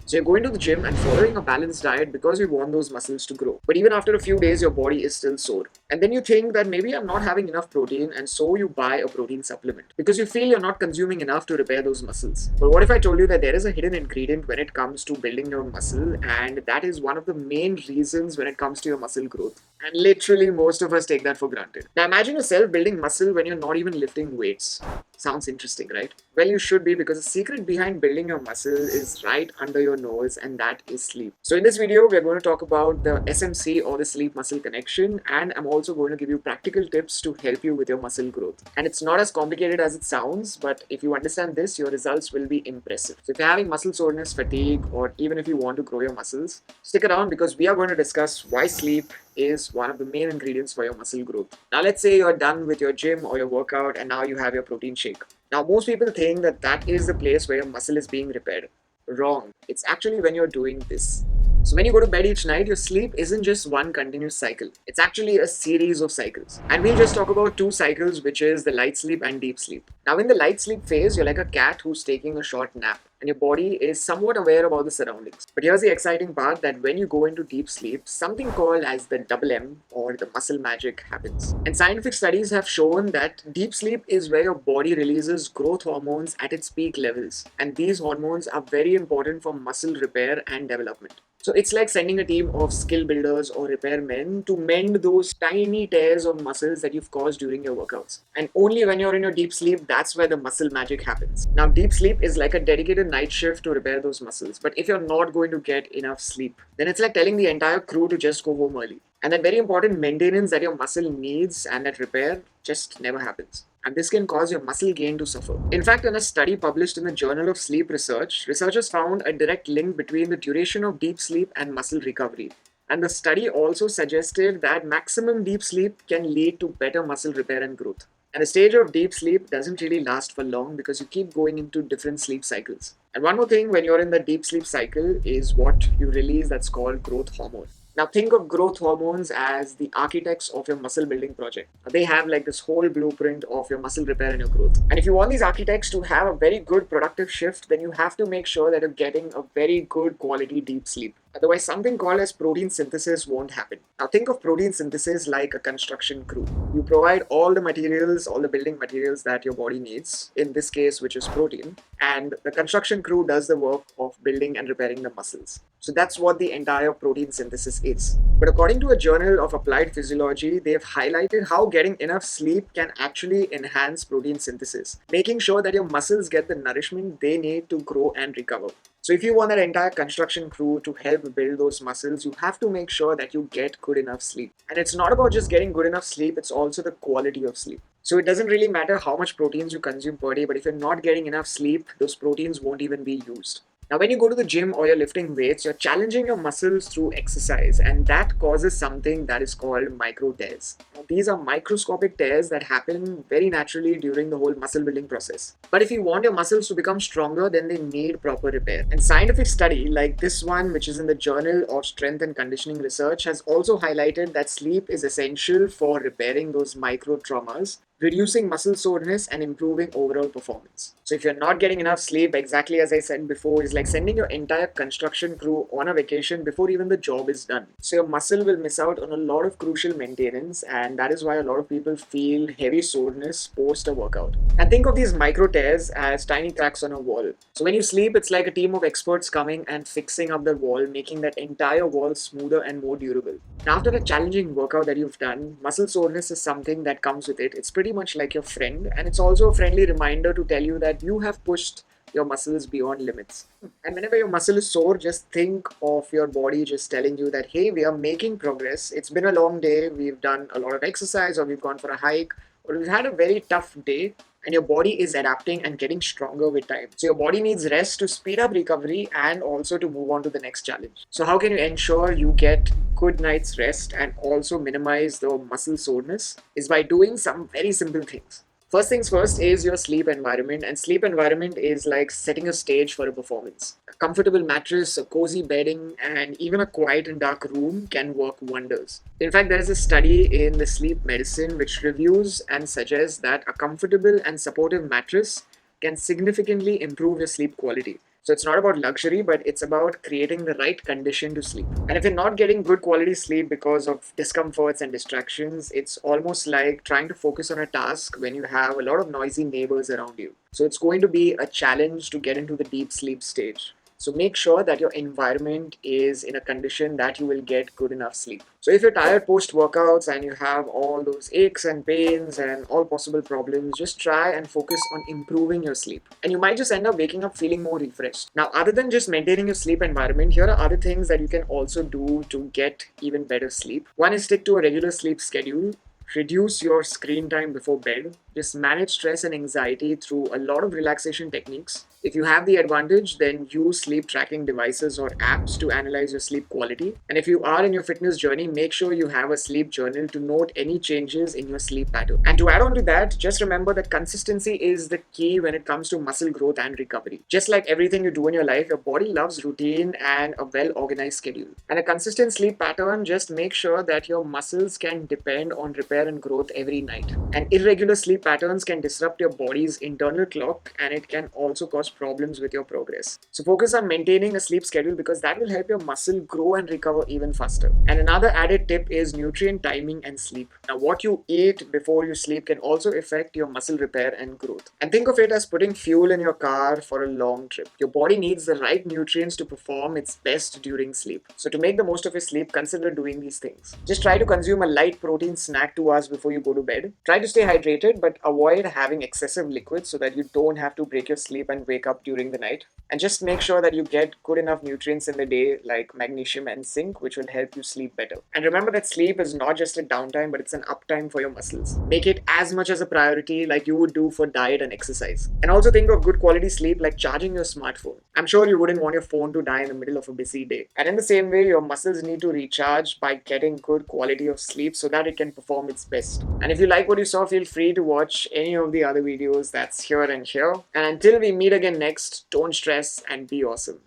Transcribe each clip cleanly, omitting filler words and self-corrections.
So you're going to the gym and following a balanced diet because you want those muscles to grow. But even after a few days, your body is still sore. And then you think that maybe I'm not having enough protein, and so you buy a protein supplement because you feel you're not consuming enough to repair those muscles. But what if I told you that there is a hidden ingredient when it comes to building your muscle, and that is one of the main reasons when it comes to your muscle growth? And literally, most of us take that for granted. Now, imagine yourself building muscle when you're not even lifting weights. Sounds interesting, right? Well, you should be, because the secret behind building your muscle is right under your nose, and that is sleep. So, in this video, we're going to talk about the SMC, or the sleep muscle connection, and I'm also going to give you practical tips to help you with your muscle growth. And it's not as complicated as it sounds, but if you understand this, your results will be impressive. So, if you're having muscle soreness, fatigue, or even if you want to grow your muscles, stick around because we are going to discuss why sleep is one of the main ingredients for your muscle growth. Now, let's say you're done with your gym or your workout and now you have your protein shake. Now, most people think that that is the place where your muscle is being repaired. Wrong. It's actually when you're doing this. So when you go to bed each night, your sleep isn't just one continuous cycle. It's actually a series of cycles. And we'll just talk about two cycles, which is the light sleep and deep sleep. Now, in the light sleep phase, you're like a cat who's taking a short nap, and your body is somewhat aware about the surroundings. But here's the exciting part, that when you go into deep sleep, something called as the double M, or the muscle magic, happens. And scientific studies have shown that deep sleep is where your body releases growth hormones at its peak levels. And these hormones are very important for muscle repair and development. So it's like sending a team of skill builders or repairmen to mend those tiny tears of muscles that you've caused during your workouts. And only when you're in your deep sleep, that's where the muscle magic happens. Now, deep sleep is like a dedicated night shift to repair those muscles. But if you're not going to get enough sleep, then it's like telling the entire crew to just go home early. And that very important maintenance that your muscle needs and that repair just never happens. And this can cause your muscle gain to suffer. In fact, in a study published in the Journal of Sleep Research, researchers found a direct link between the duration of deep sleep and muscle recovery. And the study also suggested that maximum deep sleep can lead to better muscle repair and growth. And the stage of deep sleep doesn't really last for long because you keep going into different sleep cycles. And one more thing, when you're in the deep sleep cycle, is what you release that's called growth hormone. Now, think of growth hormones as the architects of your muscle building project. They have like this whole blueprint of your muscle repair and your growth. And if you want these architects to have a very good productive shift, then you have to make sure that you're getting a very good quality deep sleep. Otherwise, something called as protein synthesis won't happen. Now, think of protein synthesis like a construction crew. You provide all the materials, all the building materials that your body needs, in this case, which is protein, and the construction crew does the work of building and repairing the muscles. So that's what the entire protein synthesis is. But according to a journal of applied physiology, they've highlighted how getting enough sleep can actually enhance protein synthesis, making sure that your muscles get the nourishment they need to grow and recover. So if you want that entire construction crew to help build those muscles, you have to make sure that you get good enough sleep. And it's not about just getting good enough sleep, it's also the quality of sleep. So it doesn't really matter how much proteins you consume per day, but if you're not getting enough sleep, those proteins won't even be used. Now, when you go to the gym or you're lifting weights, you're challenging your muscles through exercise, and that causes something that is called micro tears. Now, these are microscopic tears that happen very naturally during the whole muscle building process. But if you want your muscles to become stronger, then they need proper repair. And scientific study like this one, which is in the Journal of Strength and Conditioning Research, has also highlighted that sleep is essential for repairing those micro traumas, reducing muscle soreness, and improving overall performance. So if you're not getting enough sleep, exactly as I said before, is like sending your entire construction crew on a vacation before even the job is done. So your muscle will miss out on a lot of crucial maintenance, and that is why a lot of people feel heavy soreness post a workout. And think of these micro tears as tiny cracks on a wall. So when you sleep, it's like a team of experts coming and fixing up the wall, making that entire wall smoother and more durable. Now, after a challenging workout that you've done, muscle soreness is something that comes with it. It's pretty much like your friend, and it's also a friendly reminder to tell you that you have pushed your muscles beyond limits. And whenever your muscle is sore, just think of your body just telling you that, hey, we are making progress. It's been a long day. We've done a lot of exercise, or we've gone for a hike, or we've had a very tough day, and your body is adapting and getting stronger with time. So your body needs rest to speed up recovery and also to move on to the next challenge. So how can you ensure you get good night's rest and also minimize the muscle soreness? Is by doing some very simple things. First things first is your sleep environment, and sleep environment is like setting a stage for a performance. A comfortable mattress, a cozy bedding, and even a quiet and dark room can work wonders. In fact, there is a study in the sleep medicine which reviews and suggests that a comfortable and supportive mattress can significantly improve your sleep quality. So it's not about luxury, but it's about creating the right condition to sleep. And if you're not getting good quality sleep because of discomforts and distractions, it's almost like trying to focus on a task when you have a lot of noisy neighbors around you. So it's going to be a challenge to get into the deep sleep stage. So make sure that your environment is in a condition that you will get good enough sleep. So if you're tired post workouts and you have all those aches and pains and all possible problems, just try and focus on improving your sleep. And you might just end up waking up feeling more refreshed. Now, other than just maintaining your sleep environment, here are other things that you can also do to get even better sleep. One is stick to a regular sleep schedule. Reduce your screen time before bed. Just manage stress and anxiety through a lot of relaxation techniques. If you have the advantage, then use sleep tracking devices or apps to analyze your sleep quality. And if you are in your fitness journey, make sure you have a sleep journal to note any changes in your sleep pattern. And to add on to that, just remember that consistency is the key when it comes to muscle growth and recovery. Just like everything you do in your life, your body loves routine and a well organized schedule. And a consistent sleep pattern just makes sure that your muscles can depend on repair and growth every night. And irregular sleep patterns can disrupt your body's internal clock, and it can also cause problems with your progress. So focus on maintaining a sleep schedule because that will help your muscle grow and recover even faster. And another added tip is nutrient timing and sleep. Now, what you eat before you sleep can also affect your muscle repair and growth. And think of it as putting fuel in your car for a long trip. Your body needs the right nutrients to perform its best during sleep. So to make the most of your sleep, consider doing these things. Just try to consume a light protein snack 2 hours before you go to bed. Try to stay hydrated, but avoid having excessive liquids so that you don't have to break your sleep and wake up during the night. And just make sure that you get good enough nutrients in the day like magnesium and zinc, which will help you sleep better. And remember that sleep is not just a downtime, but it's an uptime for your muscles. Make it as much as a priority like you would do for diet and exercise. And also think of good quality sleep like charging your smartphone. I'm sure you wouldn't want your phone to die in the middle of a busy day. And in the same way, your muscles need to recharge by getting good quality of sleep so that it can perform its best. And if you like what you saw, feel free to watch any of the other videos that's here and here. And until we meet again next, don't stress and be awesome.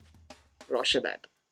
Rocher that.